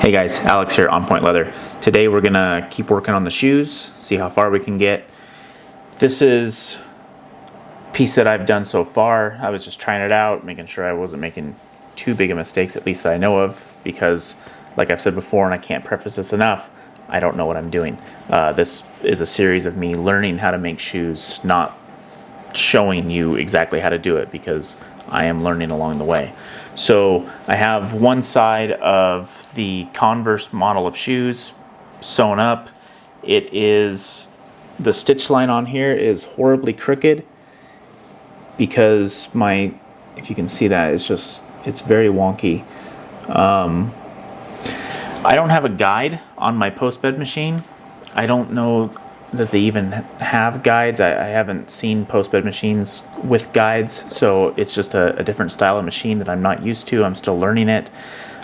Hey guys, Alex here, On Point Leather. Today we're gonna keep working on the shoes, see how far we can get. This is a piece that I've done so far. I was just trying it out, making sure I wasn't making too big of mistakes, at least that I know of, because like I've said before, and I can't preface this enough, I don't know what I'm doing. This is a series of me learning how to make shoes, not showing you exactly how to do it, because I am learning along the way. So I have one side of the Converse model of shoes sewn up. It is, the stitch line on here is horribly crooked because if you can see that, it's very wonky. I don't have a guide on my post bed machine. I don't know that they even have guides. I haven't seen post bed machines with guides, so it's just a different style of machine that I'm not used to. I'm still learning it.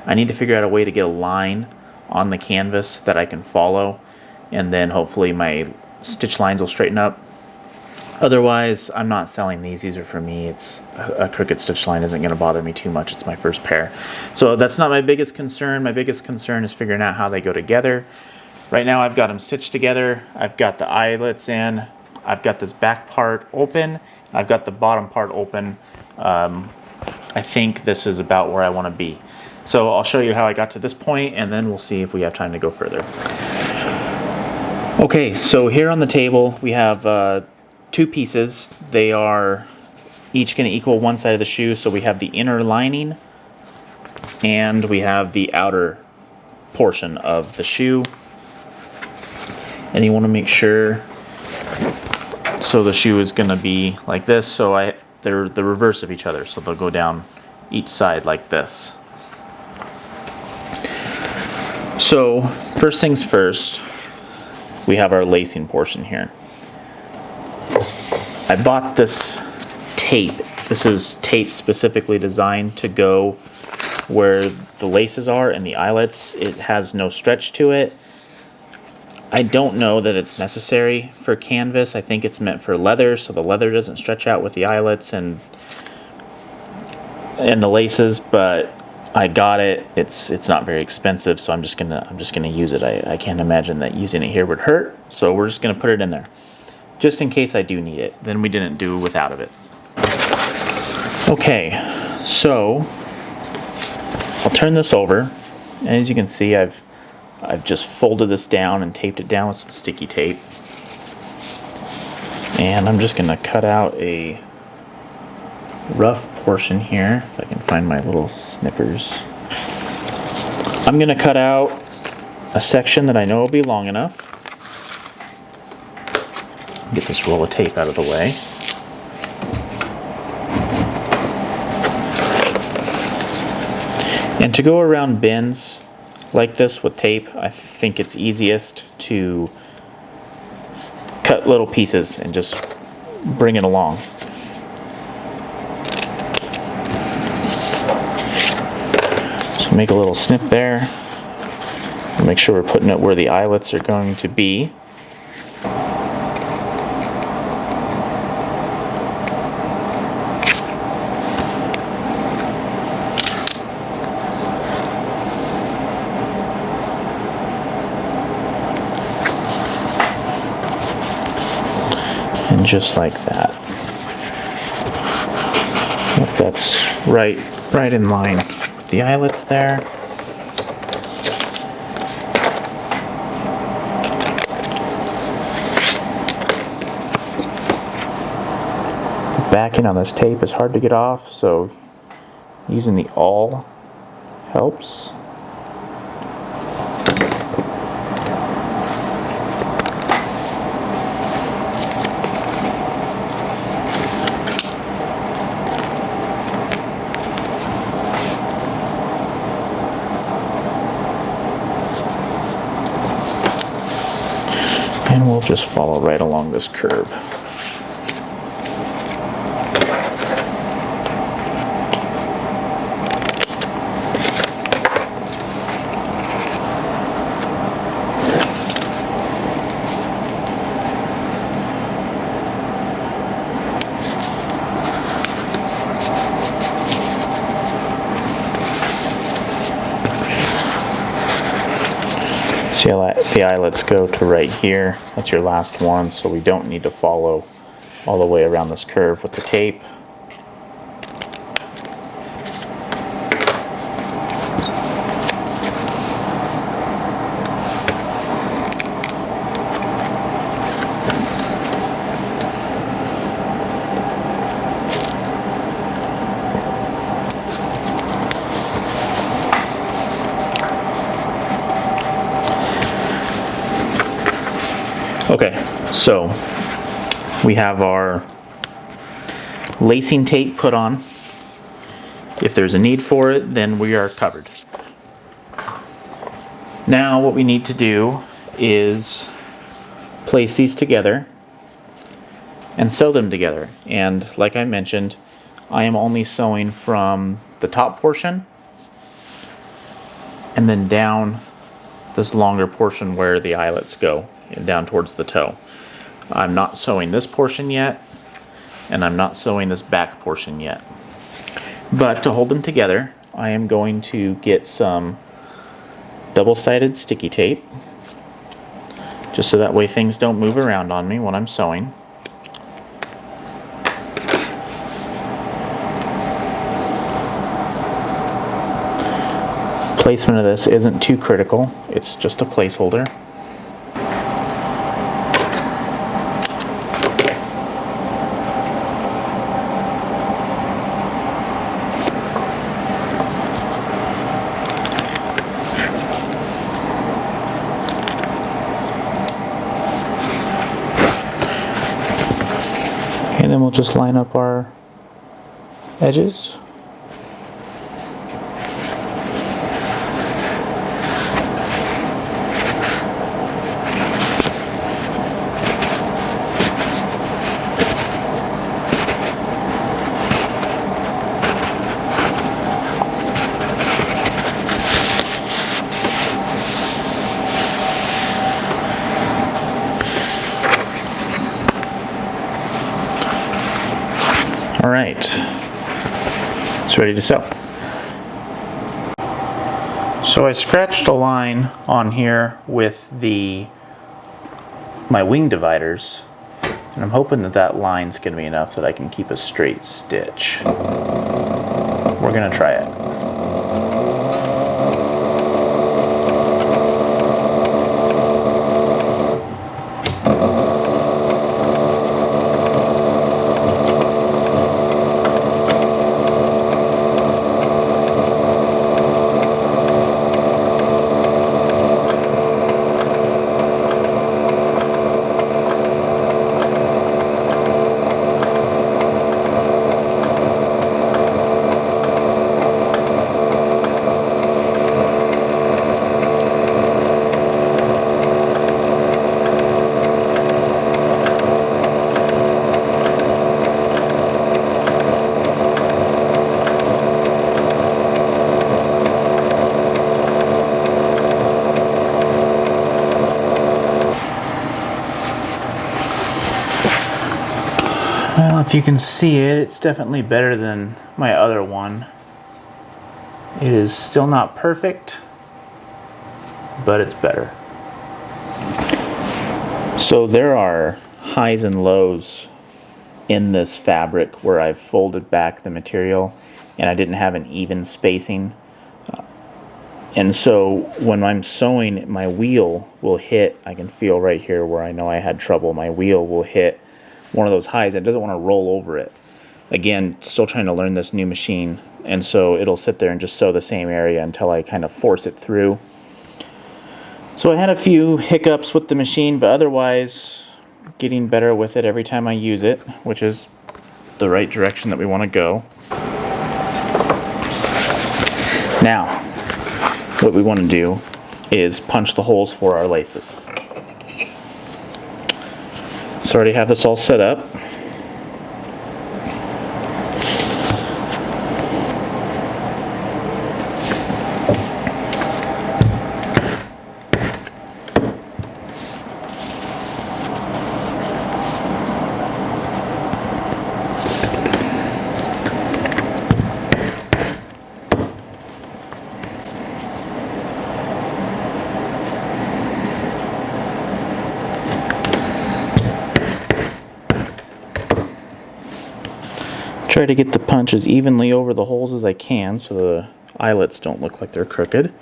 I need to figure out a way to get a line on the canvas that I can follow, and then hopefully my stitch lines will straighten up. Otherwise, I'm not selling these. These are for me. It's a crooked stitch line isn't going to bother me too much. It's my first pair. So that's not my biggest concern. My biggest concern is figuring out how they go together. Right now I've got them stitched together. I've got the eyelets in. I've got this back part open. I've got the bottom part open. I think this is about where I want to be. So I'll show you how I got to this point, and then we'll see if we have time to go further. Okay, so here on the table we have two pieces. They are each going to equal one side of the shoe. So we have the inner lining and we have the outer portion of the shoe. And you want to make sure, so the shoe is going to be like this, so they're the reverse of each other, so they'll go down each side like this. So first things first, we have our lacing portion here. I bought this tape. This is tape specifically designed to go where the laces are and the eyelets. It has no stretch to it. I don't know that it's necessary for canvas. I think it's meant for leather, so the leather doesn't stretch out with the eyelets and the laces, but I got it. It's not very expensive, so I'm just gonna use it. I can't imagine that using it here would hurt, so we're just gonna put it in there just in case I do need it. Then we didn't do without of it. Okay, so I'll turn this over, and as you can see, I've just folded this down and taped it down with some sticky tape. And I'm just going to cut out a rough portion here, if I can find my little snippers. I'm going to cut out a section that I know will be long enough. Get this roll of tape out of the way. And to go around bends like this with tape, I think it's easiest to cut little pieces and just bring it along. So make a little snip there. Make sure we're putting it where the eyelets are going to be. And just like that. That's right in line with the eyelets there. The backing on this tape is hard to get off, so using the awl helps. And we'll just follow right along this curve. See how the eyelets go to right here. That's your last one, so we don't need to follow all the way around this curve with the tape. Okay, so we have our lacing tape put on. If there's a need for it, then we are covered. Now what we need to do is place these together and sew them together. And like I mentioned, I am only sewing from the top portion and then down this longer portion where the eyelets go, and down towards the toe. I'm not sewing this portion yet, and I'm not sewing this back portion yet. But to hold them together, I am going to get some double-sided sticky tape, just so that way things don't move around on me when I'm sewing. Placement of this isn't too critical, it's just a placeholder. And then we'll just line up our edges. All right, it's ready to sew. So I scratched a line on here with my wing dividers, and I'm hoping that that line's going to be enough that I can keep a straight stitch. We're going to try it. Well, if you can see it, it's definitely better than my other one. It is still not perfect, but it's better. So there are highs and lows in this fabric where I've folded back the material and I didn't have an even spacing. And so when I'm sewing, my wheel will hit, I can feel right here where I know I had trouble, my wheel will hit one of those highs and it doesn't want to roll over it. Again, still trying to learn this new machine, and so it'll sit there and just sew the same area until I kind of force it through. So I had a few hiccups with the machine, but otherwise getting better with it every time I use it, which is the right direction that we want to go. Now, what we want to do is punch the holes for our laces. So I already have this all set up. Try to get the punch as evenly over the holes as I can so the eyelets don't look like they're crooked.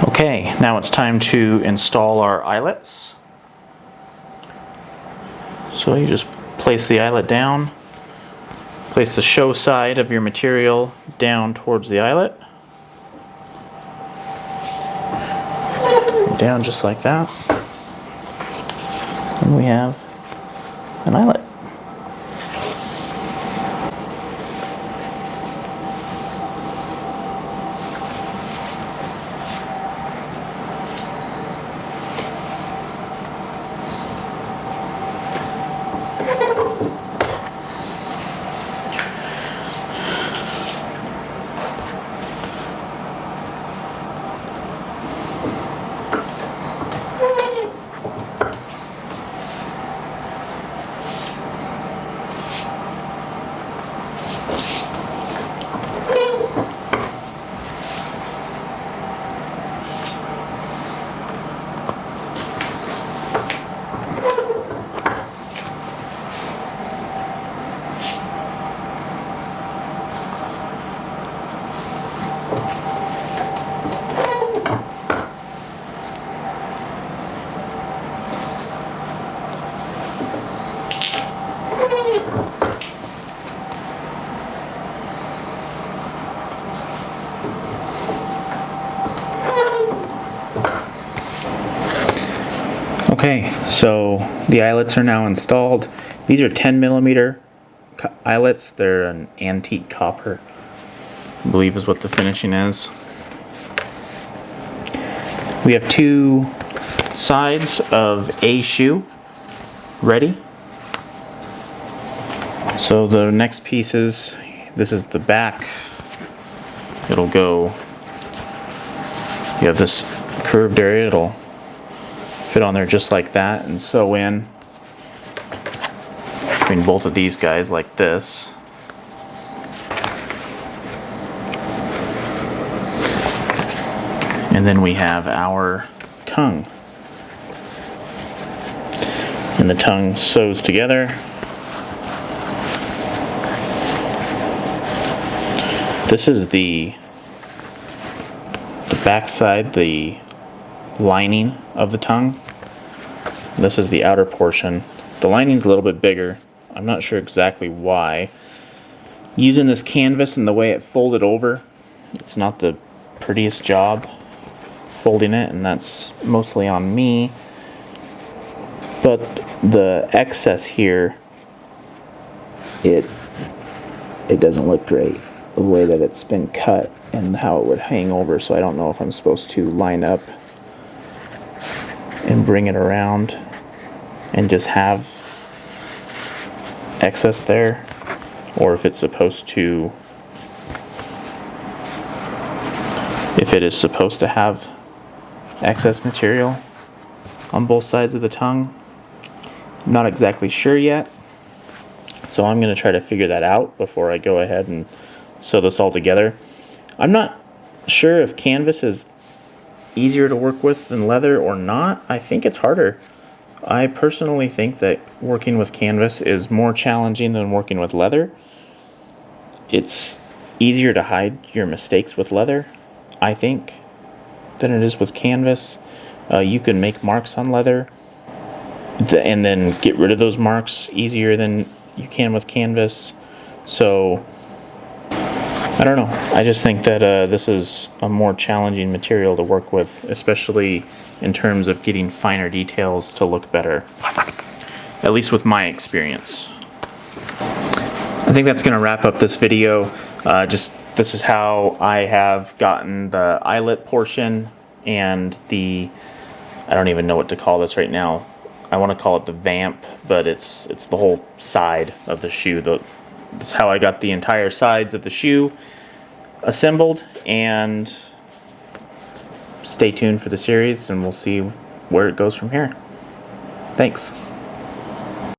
Okay, now it's time to install our eyelets. So you just place the eyelet down, place the show side of your material down towards the eyelet. Down just like that. And we have an eyelet. Okay, so the eyelets are now installed. These are 10mm eyelets. They're an antique copper, I believe is what the finishing is. We have two sides of a shoe ready. So the next pieces, this is the back. It'll go, you have this curved area, it'll fit on there just like that and sew in between both of these guys like this. And then we have our tongue. And the tongue sews together. This is the back side, the lining of the tongue. This is the outer portion. The lining's a little bit bigger. I'm not sure exactly why. Using this canvas and the way it folded over, it's not the prettiest job folding it, and that's mostly on me. But the excess here, it doesn't look great, the way that it's been cut and how it would hang over, so I don't know if I'm supposed to line up and bring it around and just have excess there, or if it's supposed to, if it is supposed to have excess material on both sides of the tongue. I'm not exactly sure yet, so I'm going to try to figure that out before I go ahead and sew this all together. I'm not sure if canvas is easier to work with than leather or not. I think it's harder. I personally think that working with canvas is more challenging than working with leather. It's easier to hide your mistakes with leather, I think, than it is with canvas. You can make marks on leather and then get rid of those marks easier than you can with canvas. So I don't know. I just think that this is a more challenging material to work with, especially in terms of getting finer details to look better, at least with my experience. I think that's going to wrap up this video. This is how I have gotten the eyelet portion and the, I don't even know what to call this right now. I want to call it the vamp, but it's the whole side of the shoe. That's how I got the entire sides of the shoe assembled, and stay tuned for the series and we'll see where it goes from here. Thanks.